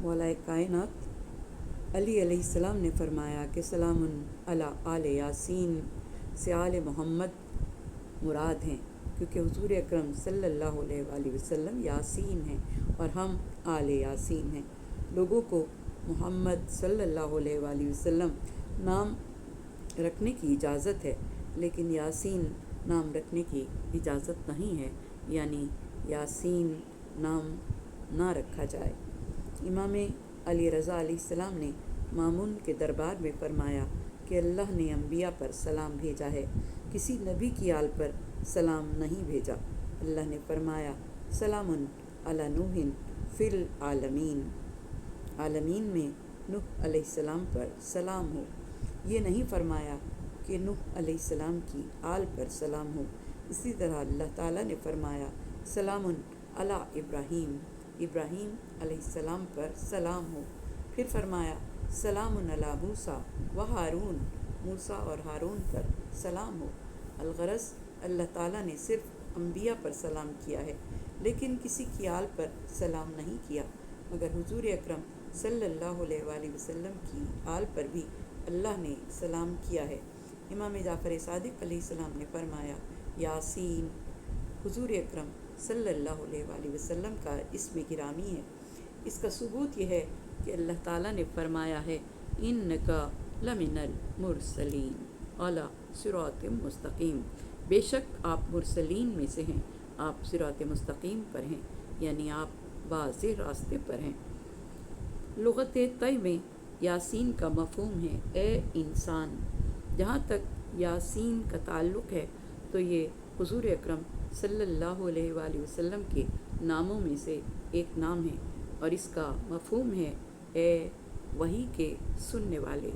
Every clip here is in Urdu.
مولا کائنات علی علیہ السلام نے فرمایا کہ سلام علی آل یاسین سے آل محمد مراد ہیں، کیونکہ حضور اکرم صلی اللہ علیہ وآلہ وسلم یاسین ہیں اور ہم آل یاسین ہیں۔ لوگوں کو محمد صلی اللہ علیہ وآلہ وسلم نام رکھنے کی اجازت ہے، لیکن یاسین نام رکھنے کی اجازت نہیں ہے، یعنی یاسین نام نہ رکھا جائے۔ امام علی رضا علیہ السلام نے مامون کے دربار میں فرمایا کہ اللہ نے انبیاء پر سلام بھیجا ہے، کسی نبی کی آل پر سلام نہیں بھیجا۔ اللہ نے فرمایا سلام علی نوح فی العالمین، عالمین میں نوح علیہ السلام پر سلام ہو۔ یہ نہیں فرمایا کہ نوح علیہ السلام کی آل پر سلام ہو۔ اسی طرح اللہ تعالیٰ نے فرمایا سلام علی ابراہیم، ابراہیم علیہ السلام پر سلام ہو۔ پھر فرمایا سلام علی موسیٰ و ہارون، موسیٰ اور ہارون پر سلام ہو۔ الغرض اللہ تعالیٰ نے صرف انبیاء پر سلام کیا ہے، لیکن کسی کی آل پر سلام نہیں کیا، مگر حضور اکرم صلی اللہ علیہ وآلہ وسلم کی آل پر بھی اللہ نے سلام کیا ہے۔ امام جعفر صادق علیہ السلام نے فرمایا یاسین حضور اکرم صلی اللہ علیہ وآلہ وسلم کا اسم گرامی ہے۔ اس کا ثبوت یہ ہے کہ اللہ تعالیٰ نے فرمایا ہے انکا لمن المرسلین علی صراط مستقیم، بے شک آپ مرسلین میں سے ہیں، آپ صراط مستقیم پر ہیں، یعنی آپ واضح راستے پر ہیں۔ لغت طی میں یاسین کا مفہوم ہے اے انسان۔ جہاں تک یاسین کا تعلق ہے تو یہ حضور اکرم صلی اللہ علیہ وآلہ وسلم کے ناموں میں سے ایک نام ہے، اور اس کا مفہوم ہے اے وحی کے سننے والے۔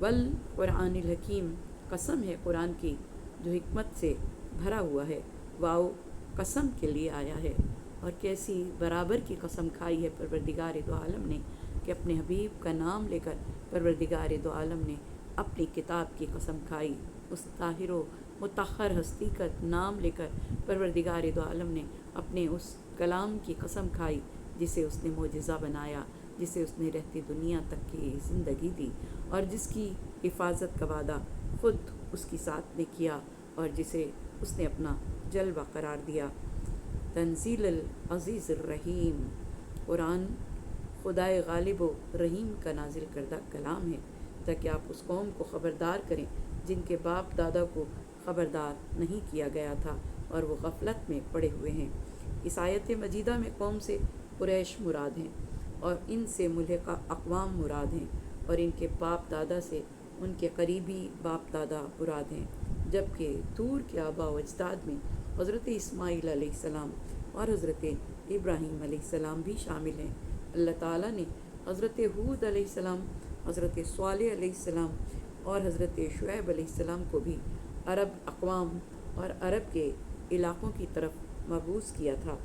والقرآن الحکیم، قسم ہے قرآن کی جو حکمت سے بھرا ہوا ہے۔ واو قسم کے لیے آیا ہے، اور کیسی برابر کی قسم کھائی ہے پروردگار دو عالم نے کہ اپنے حبیب کا نام لے کر پروردگار دو عالم نے اپنی کتاب کی قسم کھائی۔ اس طاہر و مطہر ہستی کا نام لے کر پروردگار دو عالم نے اپنے اس کلام کی قسم کھائی جسے اس نے معجزہ بنایا، جسے اس نے رہتی دنیا تک کی زندگی دی، اور جس کی حفاظت کا وعدہ خود اس کی ساتھ نے کیا، اور جسے اس نے اپنا جلوہ قرار دیا۔ تنزیل العزیز الرحیم، قرآن خدائے غالب و رحیم کا نازل کردہ کلام ہے تاکہ آپ اس قوم کو خبردار کریں جن کے باپ دادا کو خبردار نہیں کیا گیا تھا اور وہ غفلت میں پڑے ہوئے ہیں۔ اس آیت مجیدہ میں قوم سے قریش مراد ہیں، اور ان سے ملحقہ اقوام مراد ہیں، اور ان کے باپ دادا سے ان کے قریبی باپ دادا مراد ہیں، جبکہ طور کے آباء و اجداد میں حضرت اسماعیل علیہ السلام اور حضرت ابراہیم علیہ السلام بھی شامل ہیں۔ اللہ تعالیٰ نے حضرت ہود علیہ السلام، حضرت صالح علیہ السلام اور حضرت شعیب علیہ السلام کو بھی عرب اقوام اور عرب کے علاقوں کی طرف مبعوث کیا تھا۔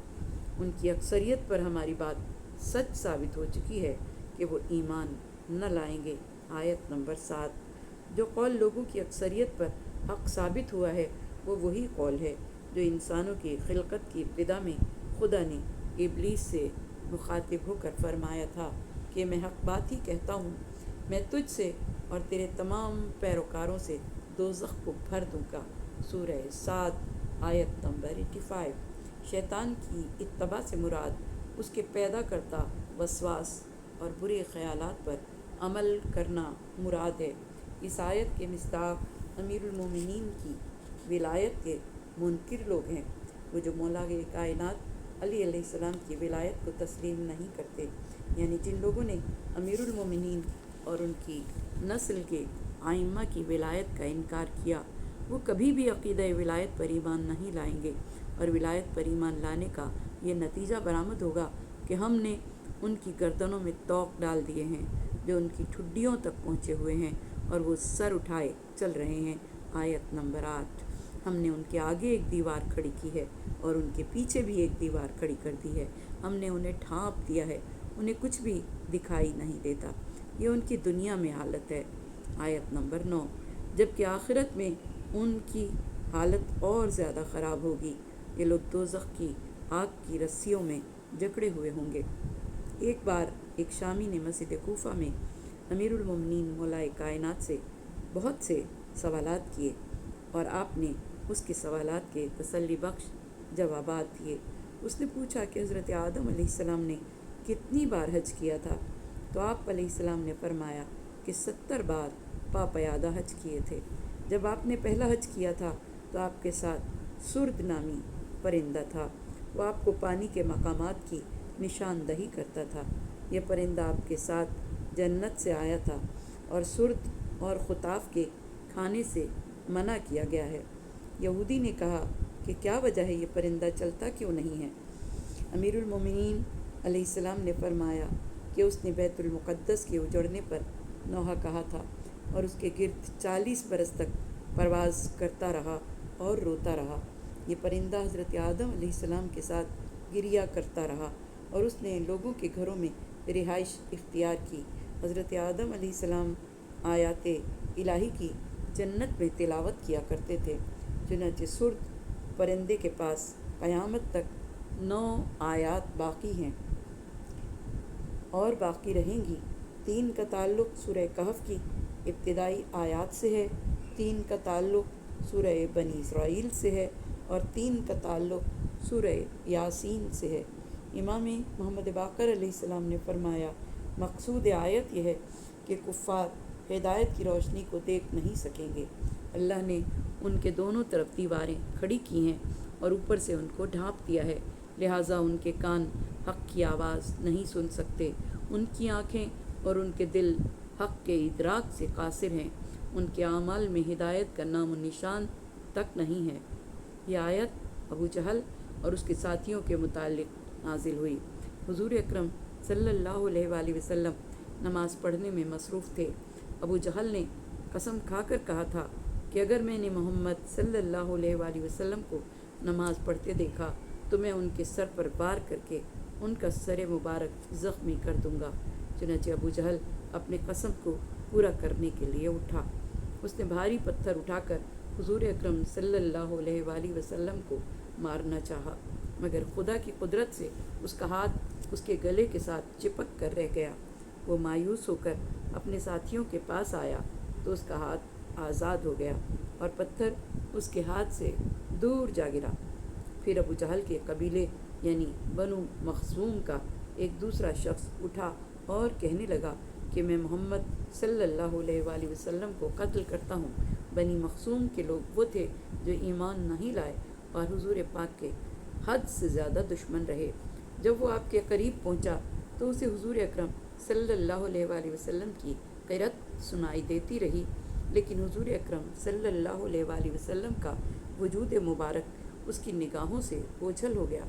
ان کی اکثریت پر ہماری بات سچ ثابت ہو چکی ہے کہ وہ ایمان نہ لائیں گے۔ آیت نمبر 7۔ جو قول لوگوں کی اکثریت پر حق ثابت ہوا ہے وہ وہی قول ہے جو انسانوں کی خلقت کی ابتدا میں خدا نے ابلیس سے مخاطب ہو کر فرمایا تھا کہ میں حق بات ہی کہتا ہوں، میں تجھ سے اور تیرے تمام پیروکاروں سے دوزخ کو بھر دوں گا۔ سورہ صاد آیت نمبر 85۔ شیطان کی اتباع سے مراد اس کے پیدا کرتا وسواس اور برے خیالات پر عمل کرنا مراد ہے۔ اس آیت کے مصداق امیر المومنین کی ولایت کے منکر لوگ ہیں، وہ جو مولا کائنات علی علیہ السلام کی ولایت کو تسلیم نہیں کرتے، یعنی جن لوگوں نے امیر المومنین اور ان کی نسل کے ائمہ کی ولایت کا انکار کیا، وہ کبھی بھی عقیدہ ولایت پر ایمان نہیں لائیں گے، اور ولایت پر ایمان لانے کا یہ نتیجہ برآمد ہوگا کہ ہم نے ان کی گردنوں میں طوق ڈال دیے ہیں جو ان کی ٹھڈیوں تک پہنچے ہوئے ہیں، اور وہ سر اٹھائے چل رہے ہیں۔ آیت نمبر 8۔ ہم نے ان کے آگے ایک دیوار کھڑی کی ہے اور ان کے پیچھے بھی ایک دیوار کھڑی کر دی ہے، ہم نے انہیں ڈھانپ دیا ہے، انہیں کچھ بھی دکھائی نہیں دیتا۔ یہ ان کی دنیا میں حالت ہے۔ آیت نمبر 9۔ جبکہ آخرت میں ان کی حالت اور زیادہ خراب ہوگی، یہ لوگ دوزخ کی آگ کی رسیوں میں جکڑے ہوئے ہوں گے۔ ایک بار ایک شامی نے مسجد کوفہ میں امیر المومنین مولائے کائنات سے بہت سے سوالات کیے اور آپ نے اس کے سوالات کے تسلی بخش جوابات دیے۔ اس نے پوچھا کہ حضرت آدم علیہ السلام نے کتنی بار حج کیا تھا؟ تو آپ علیہ السلام نے فرمایا کہ 70 بار پا پیادہ حج کیے تھے۔ جب آپ نے پہلا حج کیا تھا تو آپ کے ساتھ سرد نامی پرندہ تھا۔ وہ آپ کو پانی کے مقامات کی نشاندہی کرتا تھا۔ یہ پرندہ آپ کے ساتھ جنت سے آیا تھا اور سرد اور خطاف کے کھانے سے منع کیا گیا ہے۔ یہودی نے کہا کہ کیا وجہ ہے، یہ پرندہ چلتا کیوں نہیں ہے؟ امیر المومنین علیہ السلام نے فرمایا کہ اس نے بیت المقدس کے اجڑنے پر نوحہ کہا تھا اور اس کے گرد 40 برس تک پرواز کرتا رہا اور روتا رہا۔ یہ پرندہ حضرت آدم علیہ السلام کے ساتھ گریا کرتا رہا اور اس نے لوگوں کے گھروں میں رہائش اختیار کی۔ حضرت آدم علیہ السلام آیات الہی کی جنت میں تلاوت کیا کرتے تھے، چنانچہ سرد پرندے کے پاس قیامت تک 9 آیات باقی ہیں اور باقی رہیں گی۔ 3 کا تعلق سورہ کہف کی ابتدائی آیات سے ہے، 3 کا تعلق سورہ بنی اسرائیل سے ہے اور 3 کا تعلق سورہ یاسین سے ہے۔ امام محمد باقر علیہ السلام نے فرمایا مقصود آیت یہ ہے کہ کفار ہدایت کی روشنی کو دیکھ نہیں سکیں گے۔ اللہ نے ان کے دونوں طرف دیواریں کھڑی کی ہیں اور اوپر سے ان کو ڈھانپ دیا ہے، لہٰذا ان کے کان حق کی آواز نہیں سن سکتے، ان کی آنکھیں اور ان کے دل حق کے ادراک سے قاصر ہیں، ان کے اعمال میں ہدایت کا نام و نشان تک نہیں ہے۔ یہ آیت ابو جہل اور اس کے ساتھیوں کے متعلق نازل ہوئی۔ حضور اکرم صلی اللہ علیہ وآلہ وسلم نماز پڑھنے میں مصروف تھے۔ ابو جہل نے قسم کھا کر کہا تھا کہ اگر میں نے محمد صلی اللہ علیہ وآلہ وسلم کو نماز پڑھتے دیکھا تو میں ان کے سر پر وار کر کے ان کا سر مبارک زخمی کر دوں گا۔ چنانچہ ابو جہل اپنے قسم کو پورا کرنے کے لیے اٹھا۔ اس نے بھاری پتھر اٹھا کر حضور اکرم صلی اللہ علیہ وآلہ وسلم کو مارنا چاہا، مگر خدا کی قدرت سے اس کا ہاتھ اس کے گلے کے ساتھ چپک کر رہ گیا۔ وہ مایوس ہو کر اپنے ساتھیوں کے پاس آیا تو اس کا ہاتھ آزاد ہو گیا اور پتھر اس کے ہاتھ سے دور جا گرا۔ پھر ابو جہل کے قبیلے یعنی بنو مخزوم کا ایک دوسرا شخص اٹھا اور کہنے لگا کہ میں محمد صلی اللہ علیہ وآلہ وسلم کو قتل کرتا ہوں۔ بنی مخزوم کے لوگ وہ تھے جو ایمان نہیں لائے اور حضور پاک کے حد سے زیادہ دشمن رہے۔ جب وہ آپ کے قریب پہنچا تو اسے حضور اکرم صلی اللہ علیہ وآلہ وسلم کی قرأت سنائی دیتی رہی، لیکن حضور اکرم صلی اللہ علیہ وآلہ وسلم کا وجود مبارک اس کی نگاہوں سے اوجھل ہو گیا۔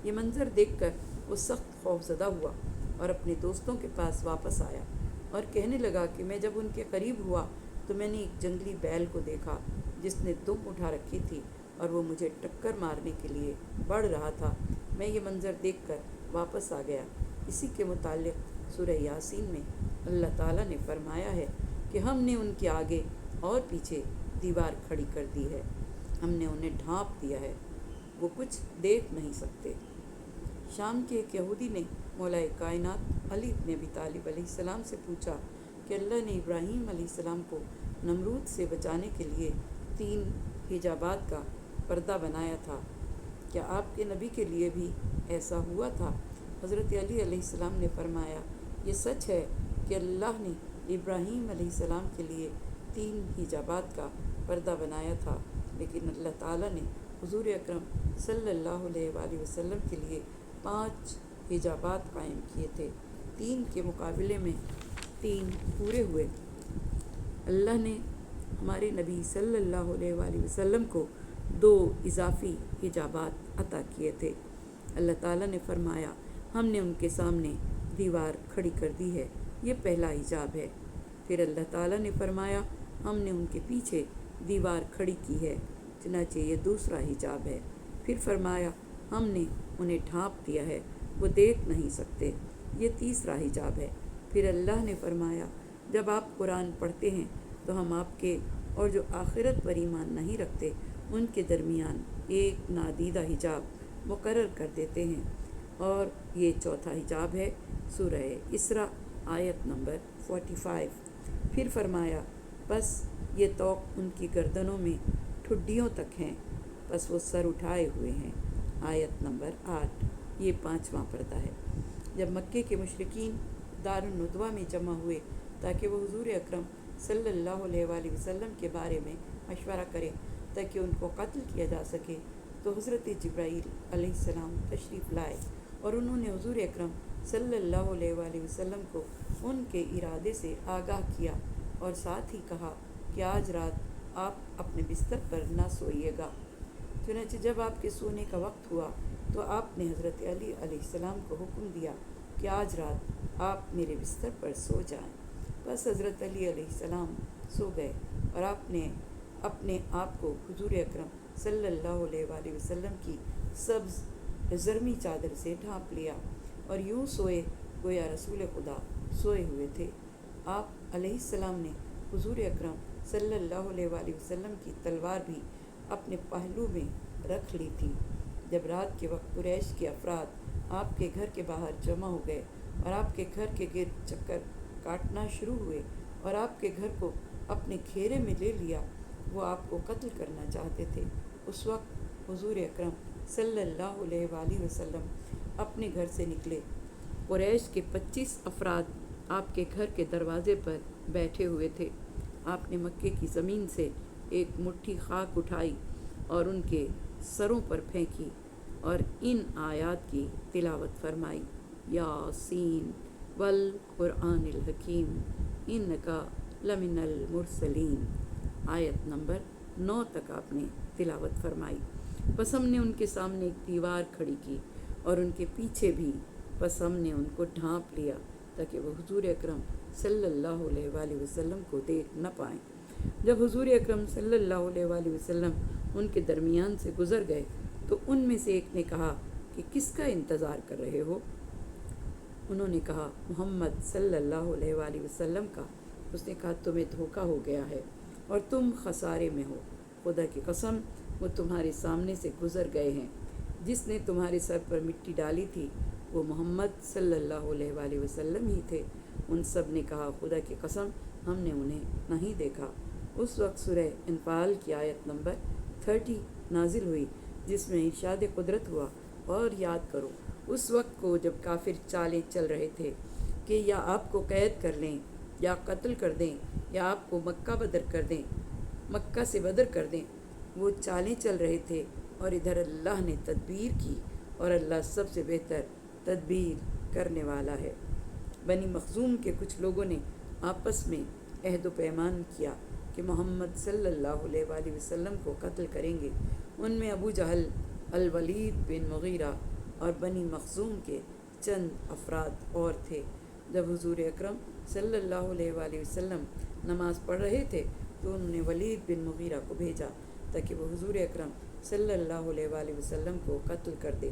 یہ منظر دیکھ کر وہ سخت خوفزدہ ہوا اور اپنے دوستوں کے پاس واپس آیا اور کہنے لگا کہ میں جب ان کے قریب ہوا تو میں نے ایک جنگلی بیل کو دیکھا جس نے دم اٹھا رکھی تھی اور وہ مجھے ٹکر مارنے کے لیے بڑھ رہا تھا۔ میں یہ منظر دیکھ کر واپس آ گیا۔ اسی کے متعلق سورہ یاسین میں اللہ تعالیٰ نے فرمایا ہے کہ ہم نے ان کے آگے اور پیچھے دیوار کھڑی کر دی ہے، ہم نے انہیں ڈھانپ دیا ہے، وہ کچھ دیکھ نہیں سکتے۔ شام کے ایک یہودی نے مولائے کائنات علی بن ابی طالب علیہ السلام سے پوچھا کہ اللہ نے ابراہیم علیہ السلام کو نمرود سے بچانے کے لیے 3 حجابات کا پردہ بنایا تھا، کیا آپ کے نبی کے لیے بھی ایسا ہوا تھا؟ حضرت علی علیہ السلام نے فرمایا یہ سچ ہے کہ اللہ نے ابراہیم علیہ السلام کے لیے 3 حجابات کا پردہ بنایا تھا، لیکن اللہ تعالیٰ نے حضور اکرم صلی اللہ علیہ وآلہ وسلم کے لیے 5 حجابات قائم کیے تھے۔ 3 کے مقابلے میں 3 پورے ہوئے۔ اللہ نے ہمارے نبی صلی اللہ علیہ وآلہ وسلم کو 2 اضافی حجابات عطا کیے تھے۔ اللہ تعالیٰ نے فرمایا ہم نے ان کے سامنے دیوار کھڑی کر دی ہے، یہ پہلا حجاب ہے۔ پھر اللہ تعالیٰ نے فرمایا ہم نے ان کے پیچھے دیوار کھڑی کی ہے، چنانچہ یہ دوسرا حجاب ہے۔ پھر فرمایا ہم نے انہیں ڈھانپ دیا ہے، وہ دیکھ نہیں سکتے، یہ تیسرا حجاب ہے۔ پھر اللہ نے فرمایا جب آپ قرآن پڑھتے ہیں تو ہم آپ کے اور جو آخرت پر ایمان نہیں رکھتے ان کے درمیان ایک نادیدہ حجاب مقرر کر دیتے ہیں اور یہ چوتھا حجاب ہے سورہ اسراء آیت نمبر 45۔ پھر فرمایا بس یہ طوق ان کی گردنوں میں ٹھڈیوں تک ہیں، بس وہ سر اٹھائے ہوئے ہیں، آیت نمبر 8۔ یہ 5واں پردہ ہے۔ جب مکے کے مشرکین دارالندوہ میں جمع ہوئے تاکہ وہ حضور اکرم صلی اللہ علیہ وآلہ وسلم کے بارے میں مشورہ کریں تاکہ ان کو قتل کیا جا سکے، تو حضرت جبرائیل علیہ السلام تشریف لائے اور انہوں نے حضور اکرم صلی اللہ علیہ وآلہ وسلم کو ان کے ارادے سے آگاہ کیا اور ساتھ ہی کہا کہ آج رات آپ اپنے بستر پر نہ سوئیے گا۔ چنانچہ جب آپ کے سونے کا وقت ہوا تو آپ نے حضرت علی علیہ السلام کو حکم دیا کہ آج رات آپ میرے بستر پر سو جائیں۔ بس حضرت علی علیہ السلام سو گئے اور آپ نے اپنے آپ کو حضور اکرم صلی اللہ علیہ وآلہ وسلم کی سبز زرمی چادر سے ڈھانپ لیا اور یوں سوئے گویا رسول خدا سوئے ہوئے تھے۔ آپ علیہ السلام نے حضور اکرم صلی اللہ علیہ وآلہ وسلم کی تلوار بھی اپنے پہلو میں رکھ لی تھی۔ جب رات کے وقت قریش کے افراد آپ کے گھر کے باہر جمع ہو گئے اور آپ کے گھر کے گرد چکر کاٹنا شروع ہوئے اور آپ کے گھر کو اپنے گھیرے میں لے لیا، وہ آپ کو قتل کرنا چاہتے تھے، اس وقت حضور اکرم صلی اللہ علیہ وآلہ وسلم اپنے گھر سے نکلے۔ قریش کے 25 افراد آپ کے گھر کے دروازے پر بیٹھے ہوئے تھے۔ آپ نے مکے کی زمین سے ایک مٹھی خاک اٹھائی اور ان کے سروں پر پھینکی اور ان آیات کی تلاوت فرمائی: یاسین والقرآن الحکیم انکا لمن المرسلین، آیت نمبر 9 تک آپ نے تلاوت فرمائی۔ پس ہم نے ان کے سامنے ایک دیوار کھڑی کی اور ان کے پیچھے بھی، پس ہم نے ان کو ڈھانپ لیا تاکہ وہ حضور اکرم صلی اللہ علیہ وآلہ وسلم کو دیکھ نہ پائیں۔ جب حضور اکرم صلی اللہ علیہ وآلہ وسلم ان کے درمیان سے گزر گئے تو ان میں سے ایک نے کہا کہ کس کا انتظار کر رہے ہو؟ انہوں نے کہا محمد صلی اللہ علیہ وآلہ وسلم کا۔ اس نے کہا تمہیں دھوکہ ہو گیا ہے اور تم خسارے میں ہو، خدا کی قسم وہ تمہارے سامنے سے گزر گئے ہیں، جس نے تمہارے سر پر مٹی ڈالی تھی وہ محمد صلی اللہ علیہ وآلہ وسلم ہی تھے۔ ان سب نے کہا خدا کی قسم ہم نے انہیں نہیں دیکھا۔ اس وقت سورہ انفال کی آیت نمبر 30 نازل ہوئی جس میں ارشاد قدرت ہوا: اور یاد کرو اس وقت کو جب کافر چالیں چل رہے تھے کہ یا آپ کو قید کر لیں یا قتل کر دیں یا آپ کو مکہ سے بدر کر دیں۔ وہ چالیں چل رہے تھے اور ادھر اللہ نے تدبیر کی اور اللہ سب سے بہتر تدبیر کرنے والا ہے۔ بنی مخزوم کے کچھ لوگوں نے آپس میں عہد و پیمان کیا کہ محمد صلی اللہ علیہ وآلہ وسلم کو قتل کریں گے۔ ان میں ابو جہل، الولید بن مغیرہ اور بنی مخزوم کے چند افراد اور تھے۔ جب حضور اکرم صلی اللہ علیہ وآلہ وسلم نماز پڑھ رہے تھے تو انہوں نے ولید بن مغیرہ کو بھیجا تاکہ وہ حضور اکرم صلی اللہ علیہ وآلہ وسلم کو قتل کر دے۔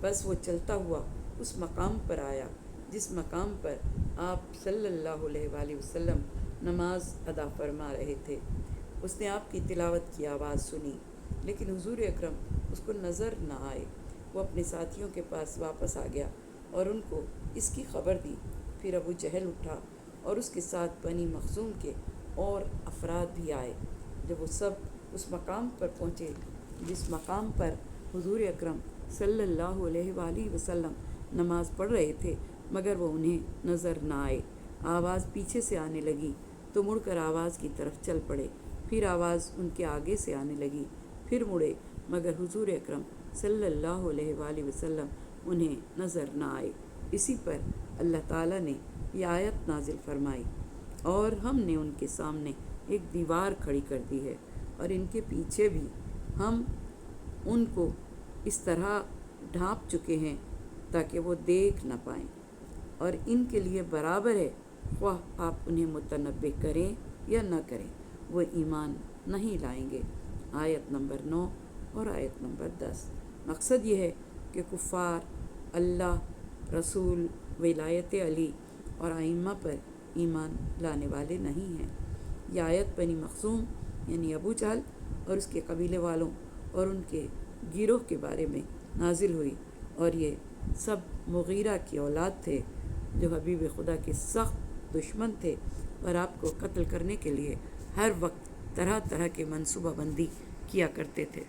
بس وہ چلتا ہوا اس مقام پر آیا جس مقام پر آپ صلی اللہ علیہ وآلہ وسلم نماز ادا فرما رہے تھے۔ اس نے آپ کی تلاوت کی آواز سنی لیکن حضور اکرم اس کو نظر نہ آئے۔ وہ اپنے ساتھیوں کے پاس واپس آ گیا اور ان کو اس کی خبر دی۔ پھر ابو جہل اٹھا اور اس کے ساتھ بنی مخزوم کے اور افراد بھی آئے۔ جب وہ سب اس مقام پر پہنچے جس مقام پر حضور اکرم صلی اللہ علیہ وآلہ وسلم نماز پڑھ رہے تھے مگر وہ انہیں نظر نہ آئے، آواز پیچھے سے آنے لگی تو مڑ کر آواز کی طرف چل پڑے۔ پھر آواز ان کے آگے سے آنے لگی، پھر مڑے مگر حضور اکرم صلی اللہ علیہ وآلہ وسلم انہیں نظر نہ آئے۔ اسی پر اللہ تعالیٰ نے یہ آیت نازل فرمائی: اور ہم نے ان کے سامنے ایک دیوار کھڑی کر دی ہے اور ان کے پیچھے بھی ہم ان کو اس طرح ڈھانپ چکے ہیں تاکہ وہ دیکھ نہ پائیں، اور ان کے لیے برابر ہے خواہ آپ انہیں متنبہ کریں یا نہ کریں، وہ ایمان نہیں لائیں گے۔ آیت نمبر 9 اور آیت نمبر 10۔ مقصد یہ ہے کہ کفار اللہ، رسول، ولایت علی اور ائمہ پر ایمان لانے والے نہیں ہیں۔ یہ آیت بنی مخزوم یعنی ابو جہل اور اس کے قبیلے والوں اور ان کے گروہ کے بارے میں نازل ہوئی اور یہ سب مغیرہ کی اولاد تھے جو حبیب خدا کے سخت دشمن تھے اور آپ کو قتل کرنے کے لیے ہر وقت طرح طرح کے منصوبہ بندی کیا کرتے تھے۔